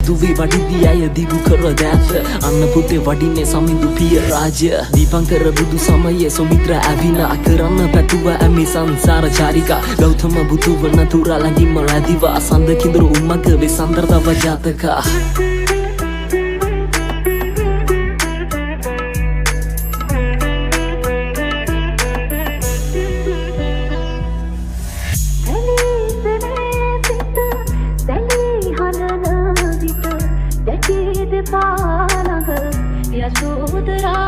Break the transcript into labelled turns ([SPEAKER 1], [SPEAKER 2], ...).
[SPEAKER 1] දුවේ වඩිදී අය දිගු කර දැත අන්න පුතේ වඩින්නේ සමිඳු පිය රාජ්‍ය දීපංකර බුදු සමයේ සොමිත්‍ර ඇවිලා කරන්න පැතුව ඇමි සංසාර චාරිකා ගෞතම බුදු වන තුරා ළඟින්ම රැදිවා සඳ කිඳුරු උම්මක වෙසන්දර තව ජාතකා
[SPEAKER 2] Yasodhara,